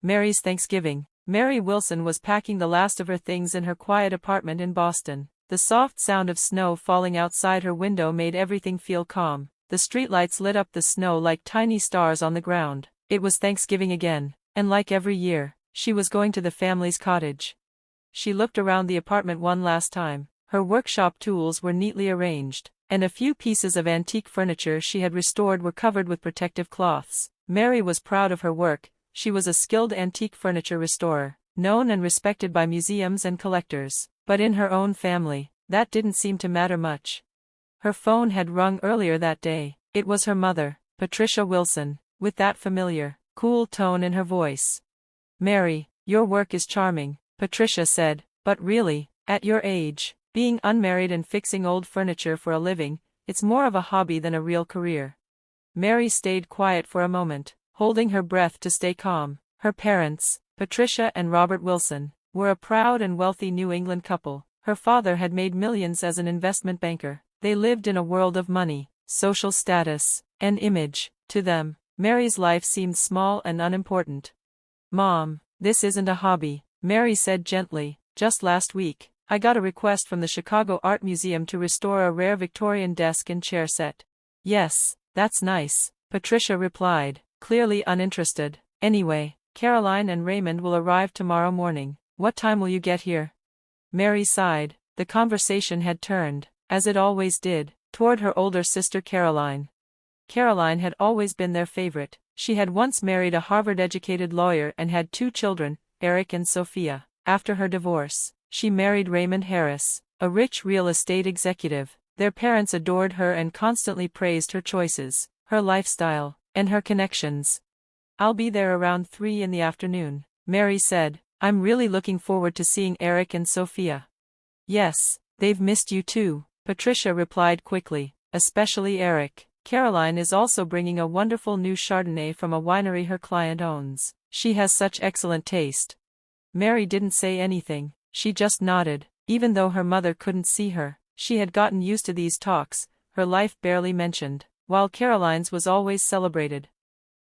Mary's Thanksgiving. Mary Wilson was packing the last of her things in her quiet apartment in Boston. The soft sound of snow falling outside her window made everything feel calm. The streetlights lit up the snow like tiny stars on the ground. It was Thanksgiving again, and like every year, she was going to the family's cottage. She looked around the apartment one last time. Her workshop tools were neatly arranged, and a few pieces of antique furniture she had restored were covered with protective cloths. Mary was proud of her work. She was a skilled antique furniture restorer, known and respected by museums and collectors. But in her own family, that didn't seem to matter much. Her phone had rung earlier that day. It was her mother, Patricia Wilson, with that familiar, cool tone in her voice. "Mary, your work is charming," Patricia said, "but really, at your age, being unmarried and fixing old furniture for a living, it's more of a hobby than a real career." Mary stayed quiet for a moment, holding her breath to stay calm. Her parents, Patricia and Robert Wilson, were a proud and wealthy New England couple. Her father had made millions as an investment banker. They lived in a world of money, social status, and image. To them, Mary's life seemed small and unimportant. "Mom, this isn't a hobby," Mary said gently. "Just last week, I got a request from the Chicago Art Museum to restore a rare Victorian desk and chair set." "Yes, that's nice," Patricia replied, clearly uninterested. "Anyway, Caroline and Raymond will arrive tomorrow morning. What time will you get here?" Mary sighed. The conversation had turned, as it always did, toward her older sister Caroline. Caroline had always been their favorite. She had once married a Harvard-educated lawyer and had 2 children, Eric and Sophia. After her divorce, she married Raymond Harris, a rich real estate executive. Their parents adored her and constantly praised her choices, her lifestyle, and her connections. "I'll be there around 3 in the afternoon," Mary said. "I'm really looking forward to seeing Eric and Sophia." "Yes, they've missed you too," Patricia replied quickly, "especially Eric. Caroline is also bringing a wonderful new Chardonnay from a winery her client owns. She has such excellent taste." Mary didn't say anything. She just nodded. Even though her mother couldn't see her, she had gotten used to these talks, her life barely mentioned, while Caroline's was always celebrated.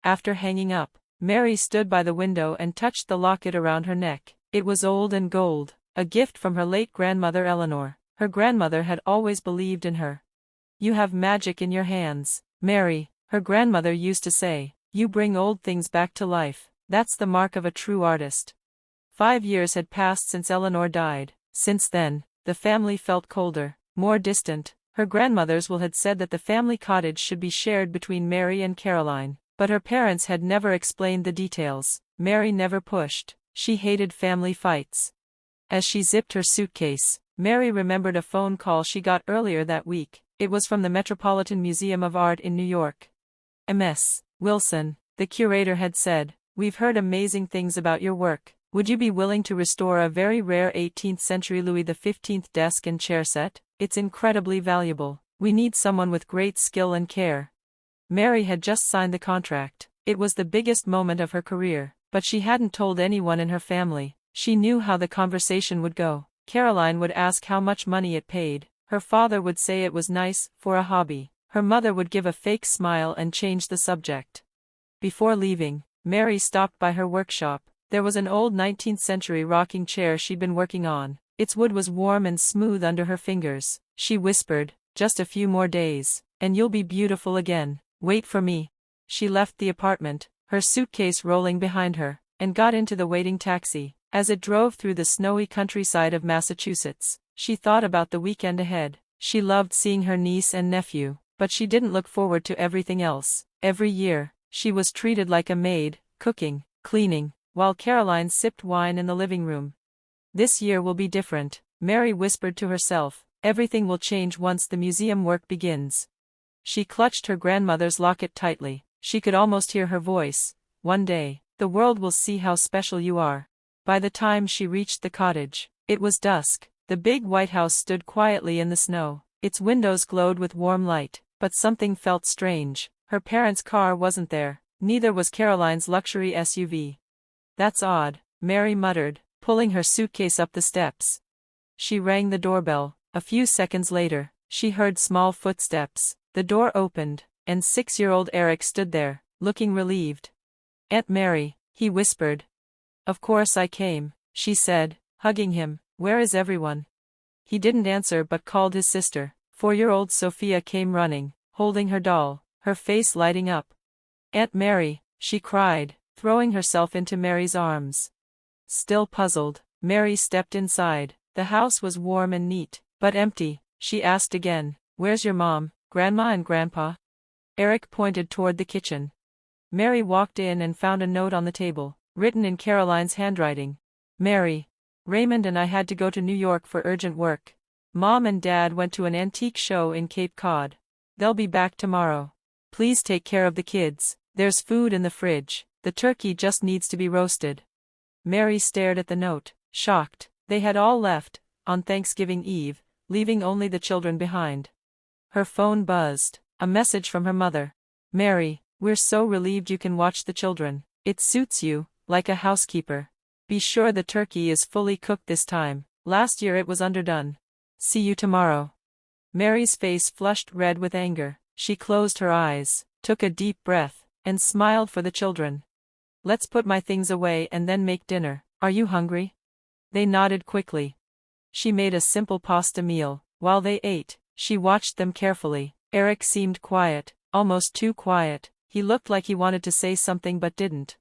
After hanging up, Mary stood by the window and touched the locket around her neck. It was old and gold, a gift from her late grandmother Eleanor. Her grandmother had always believed in her. "You have magic in your hands, Mary," her grandmother used to say. "You bring old things back to life. That's the mark of a true artist." 5 years had passed since Eleanor died. Since then, the family felt colder, more distant. Her grandmother's will had said that the family cottage should be shared between Mary and Caroline, but her parents had never explained the details. Mary never pushed. She hated family fights. As she zipped her suitcase, Mary remembered a phone call she got earlier that week. It was from the Metropolitan Museum of Art in New York. "Ms. Wilson," the curator had said, "we've heard amazing things about your work. Would you be willing to restore a very rare 18th century Louis XV desk and chair set? It's incredibly valuable. We need someone with great skill and care." Mary had just signed the contract. It was the biggest moment of her career, but she hadn't told anyone in her family. She knew how the conversation would go. Caroline would ask how much money it paid. Her father would say it was nice, for a hobby. Her mother would give a fake smile and change the subject. Before leaving, Mary stopped by her workshop. There was an old 19th century rocking chair she'd been working on. Its wood was warm and smooth under her fingers. She whispered, "Just a few more days, and you'll be beautiful again. Wait for me." She left the apartment, her suitcase rolling behind her, and got into the waiting taxi. As it drove through the snowy countryside of Massachusetts, she thought about the weekend ahead. She loved seeing her niece and nephew, but she didn't look forward to everything else. Every year, she was treated like a maid, cooking, cleaning, while Caroline sipped wine in the living room. "This year will be different," Mary whispered to herself. "Everything will change once the museum work begins." She clutched her grandmother's locket tightly. She could almost hear her voice. "One day, the world will see how special you are." By the time she reached the cottage, it was dusk. The big white house stood quietly in the snow. Its windows glowed with warm light, but something felt strange. Her parents' car wasn't there. Neither was Caroline's luxury SUV. "That's odd," Mary muttered, pulling her suitcase up the steps. She rang the doorbell. A few seconds later, she heard small footsteps. The door opened, and 6-year-old Eric stood there, looking relieved. "Aunt Mary," he whispered. Of course I came, she said, hugging him. Where is everyone? He didn't answer but called his sister. 4-year-old Sophia came running, holding her doll, her face lighting up. Aunt Mary, she cried, throwing herself into Mary's arms. Still puzzled, Mary stepped inside. The house was warm and neat, but empty. She asked again, "Where's your mom, grandma and grandpa?" Eric pointed toward the kitchen. Mary walked in and found a note on the table, written in Caroline's handwriting. Mary, Raymond and I had to go to New York for urgent work. Mom and Dad went to an antique show in Cape Cod. They'll be back tomorrow. Please take care of the kids. There's food in the fridge. The turkey just needs to be roasted. Mary stared at the note, shocked. They had all left, on Thanksgiving Eve, leaving only the children behind. Her phone buzzed, a message from her mother. Mary, we're so relieved you can watch the children. It suits you, like a housekeeper. Be sure the turkey is fully cooked this time. Last year it was underdone. See you tomorrow. Mary's face flushed red with anger. She closed her eyes, took a deep breath, and smiled for the children. Let's put my things away and then make dinner. Are you hungry? They nodded quickly. She made a simple pasta meal. While they ate, she watched them carefully. Eric seemed quiet, almost too quiet. He looked like he wanted to say something but didn't.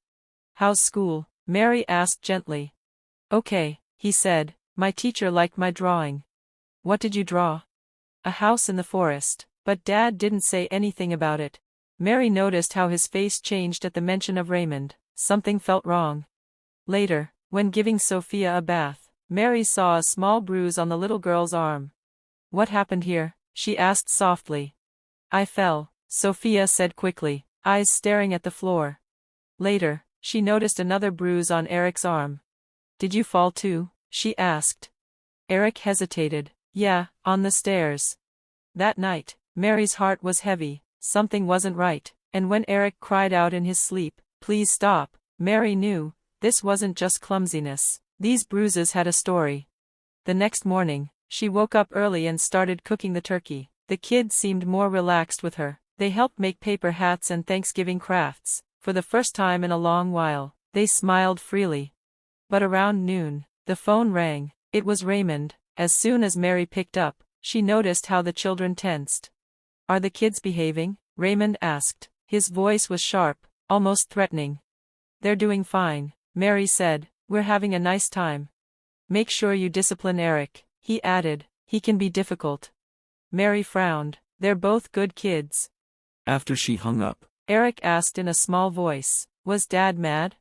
How's school? Mary asked gently. Okay, he said. My teacher liked my drawing. What did you draw? A house in the forest, but Dad didn't say anything about it. Mary noticed how his face changed at the mention of Raymond. Something felt wrong. Later, when giving Sophia a bath, Mary saw a small bruise on the little girl's arm. What happened here? She asked softly. I fell, Sophia said quickly, eyes staring at the floor. Later, she noticed another bruise on Eric's arm. Did you fall too? She asked. Eric hesitated. Yeah, on the stairs. That night, Mary's heart was heavy. Something wasn't right, and when Eric cried out in his sleep, "Please stop," Mary knew, this wasn't just clumsiness. These bruises had a story. The next morning, she woke up early and started cooking the turkey. The kids seemed more relaxed with her. They helped make paper hats and Thanksgiving crafts. For the first time in a long while, they smiled freely. But around noon, the phone rang. It was Raymond. As soon as Mary picked up, she noticed how the children tensed. Are the kids behaving? Raymond asked. His voice was sharp, almost threatening. They're doing fine, Mary said. We're having a nice time. Make sure you discipline Eric, he added. He can be difficult. Mary frowned. They're both good kids. After she hung up, Eric asked in a small voice, was Dad mad?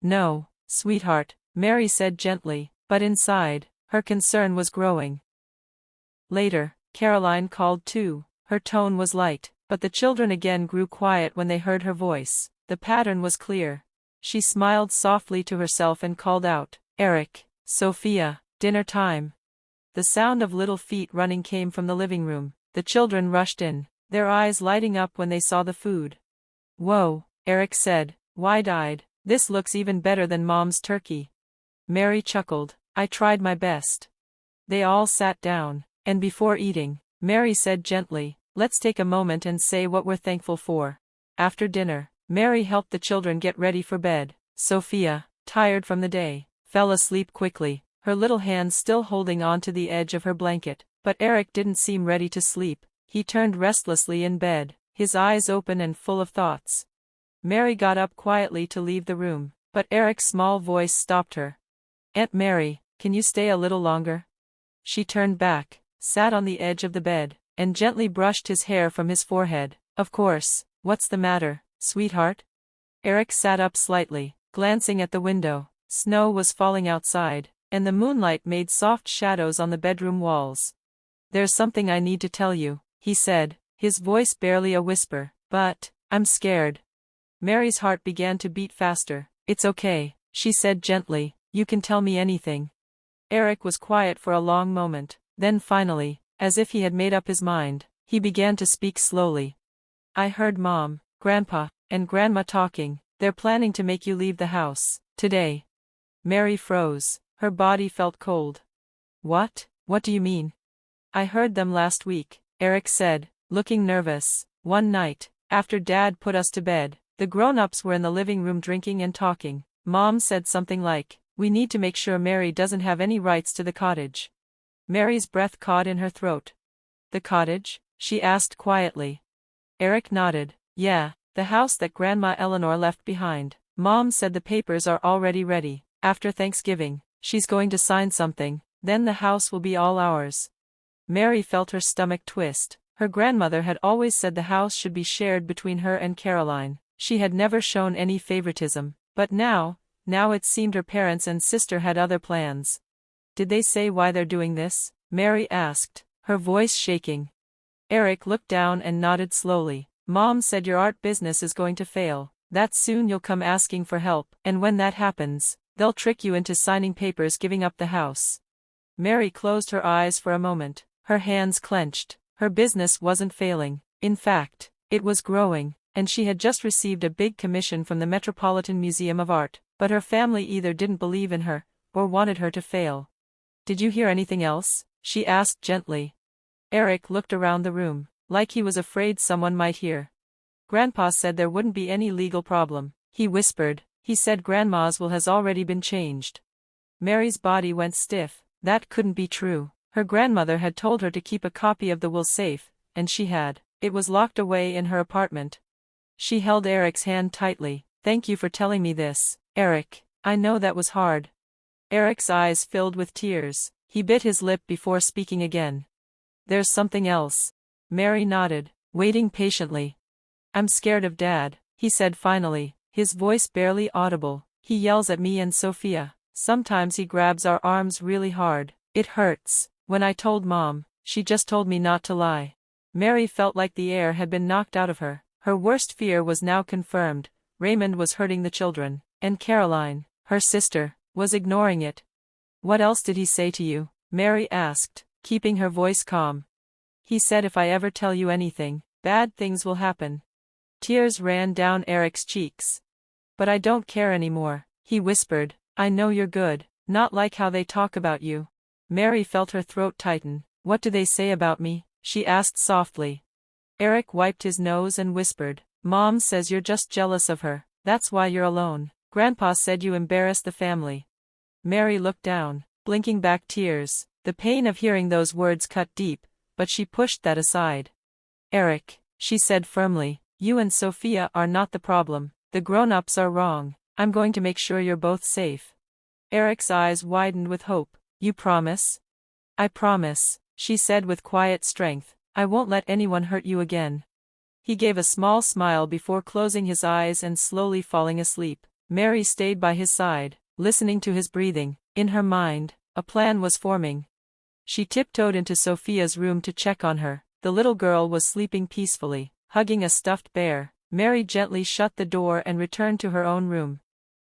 No, sweetheart, Mary said gently, but inside, her concern was growing. Later, Caroline called too. Her tone was light, but the children again grew quiet when they heard her voice. The pattern was clear. She smiled softly to herself and called out, Eric, Sophia, dinner time. The sound of little feet running came from the living room. The children rushed in, their eyes lighting up when they saw the food. Whoa, Eric said, wide-eyed, this looks even better than Mom's turkey. Mary chuckled, I tried my best. They all sat down, and before eating, Mary said gently, let's take a moment and say what we're thankful for. After dinner, Mary helped the children get ready for bed. Sophia, tired from the day, fell asleep quickly, her little hands still holding on to the edge of her blanket. But Eric didn't seem ready to sleep. He turned restlessly in bed, his eyes open and full of thoughts. Mary got up quietly to leave the room, but Eric's small voice stopped her. Aunt Mary, can you stay a little longer? She turned back, sat on the edge of the bed, and gently brushed his hair from his forehead. Of course, what's the matter, sweetheart? Eric sat up slightly, glancing at the window. Snow was falling outside, and the moonlight made soft shadows on the bedroom walls. There's something I need to tell you, he said, his voice barely a whisper, but, I'm scared. Mary's heart began to beat faster. It's okay, she said gently, you can tell me anything. Eric was quiet for a long moment, then finally, as if he had made up his mind, he began to speak slowly. I heard Mom, Grandpa, and Grandma talking. They're planning to make you leave the house, today. Mary froze, her body felt cold. What do you mean? I heard them last week, Eric said, looking nervous. One night, after Dad put us to bed, the grown-ups were in the living room drinking and talking. Mom said something like, "We need to make sure Mary doesn't have any rights to the cottage." Mary's breath caught in her throat. "The cottage?" she asked quietly. Eric nodded. "Yeah, the house that Grandma Eleanor left behind. Mom said the papers are already ready. After Thanksgiving, she's going to sign something, then the house will be all ours." Mary felt her stomach twist. Her grandmother had always said the house should be shared between her and Caroline. She had never shown any favoritism, but now it seemed her parents and sister had other plans. "Did they say why they're doing this?" Mary asked, her voice shaking. Eric looked down and nodded slowly. "Mom said your art business is going to fail, that soon you'll come asking for help, and when that happens, they'll trick you into signing papers giving up the house." Mary closed her eyes for a moment, her hands clenched. Her business wasn't failing. In fact, it was growing, and she had just received a big commission from the Metropolitan Museum of Art, but her family either didn't believe in her, or wanted her to fail. "Did you hear anything else?" she asked gently. Eric looked around the room, like he was afraid someone might hear. "Grandpa said there wouldn't be any legal problem," he whispered. "He said Grandma's will has already been changed." Mary's body went stiff. That couldn't be true. Her grandmother had told her to keep a copy of the will safe, and she had. It was locked away in her apartment. She held Eric's hand tightly. "Thank you for telling me this, Eric. I know that was hard." Eric's eyes filled with tears. He bit his lip before speaking again. "There's something else." Mary nodded, waiting patiently. "I'm scared of Dad," he said finally, his voice barely audible. "He yells at me and Sophia. Sometimes he grabs our arms really hard. It hurts. When I told Mom, she just told me not to lie." Mary felt like the air had been knocked out of her. Her worst fear was now confirmed. Raymond was hurting the children, and Caroline, her sister, was ignoring it. "What else did he say to you?" Mary asked, keeping her voice calm. "He said if I ever tell you anything, bad things will happen." Tears ran down Eric's cheeks. "But I don't care anymore," he whispered. "I know you're good, not like how they talk about you." Mary felt her throat tighten. "What do they say about me?" she asked softly. Eric wiped his nose and whispered, "Mom says you're just jealous of her, that's why you're alone. Grandpa said you embarrassed the family." Mary looked down, blinking back tears. The pain of hearing those words cut deep, but she pushed that aside. "Eric," she said firmly, "you and Sophia are not the problem. The grown-ups are wrong. I'm going to make sure you're both safe." Eric's eyes widened with hope. "You promise?" "I promise," she said with quiet strength. "I won't let anyone hurt you again." He gave a small smile before closing his eyes and slowly falling asleep. Mary stayed by his side, listening to his breathing. In her mind, a plan was forming. She tiptoed into Sophia's room to check on her. The little girl was sleeping peacefully, hugging a stuffed bear. Mary gently shut the door and returned to her own room.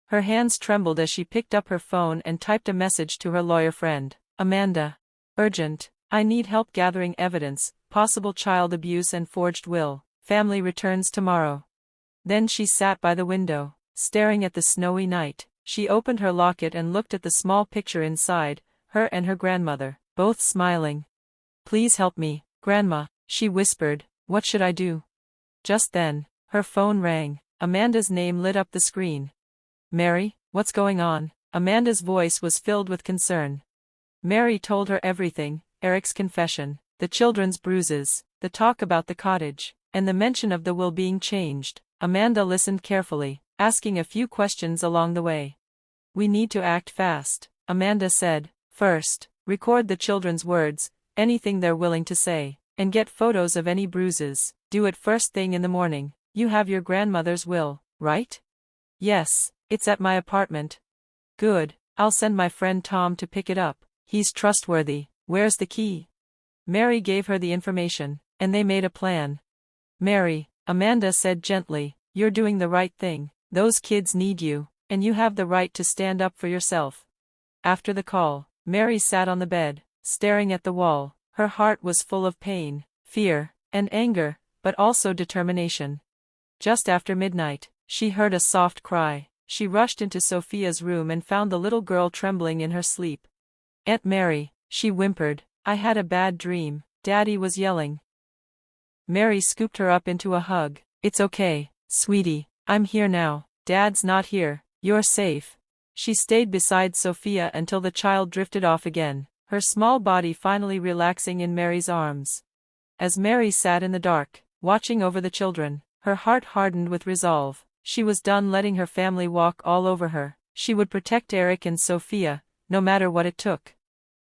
Her hands trembled as she picked up her phone and typed a message to her lawyer friend. "Amanda. Urgent. I need help gathering evidence, possible child abuse and forged will. Family returns tomorrow." Then she sat by the window, staring at the snowy night. She opened her locket and looked at the small picture inside, her and her grandmother, both smiling. "Please help me, Grandma," she whispered. "What should I do?" Just then, her phone rang. Amanda's name lit up the screen. "Mary, what's going on?" Amanda's voice was filled with concern. Mary told her everything, Eric's confession, the children's bruises, the talk about the cottage, and the mention of the will being changed. Amanda listened carefully, asking a few questions along the way. "We need to act fast," Amanda said. "First, record the children's words, anything they're willing to say, and get photos of any bruises. Do it first thing in the morning. You have your grandmother's will, right?" "Yes, it's at my apartment." "Good, I'll send my friend Tom to pick it up. He's trustworthy. Where's the key?" Mary gave her the information, and they made a plan. "Mary," Amanda said gently, "you're doing the right thing. Those kids need you, and you have the right to stand up for yourself." After the call, Mary sat on the bed, staring at the wall. Her heart was full of pain, fear, and anger, but also determination. Just after midnight, she heard a soft cry. She rushed into Sophia's room and found the little girl trembling in her sleep. "Aunt Mary," she whimpered, "I had a bad dream. Daddy was yelling." Mary scooped her up into a hug. "It's okay, sweetie, I'm here now. Dad's not here, You're safe. She stayed beside Sophia until the child drifted off again, her small body finally relaxing in Mary's arms. As Mary sat in the dark, watching over the children, her heart hardened with resolve. She was done letting her family walk all over her. She would protect Eric and Sophia, no matter what it took.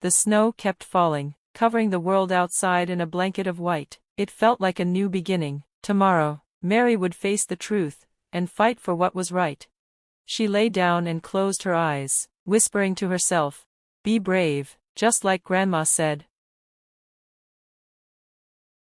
The snow kept falling, covering the world outside in a blanket of white. It felt like a new beginning. Tomorrow, Mary would face the truth, and fight for what was right. She lay down and closed her eyes, whispering to herself, "Be brave, just like Grandma said."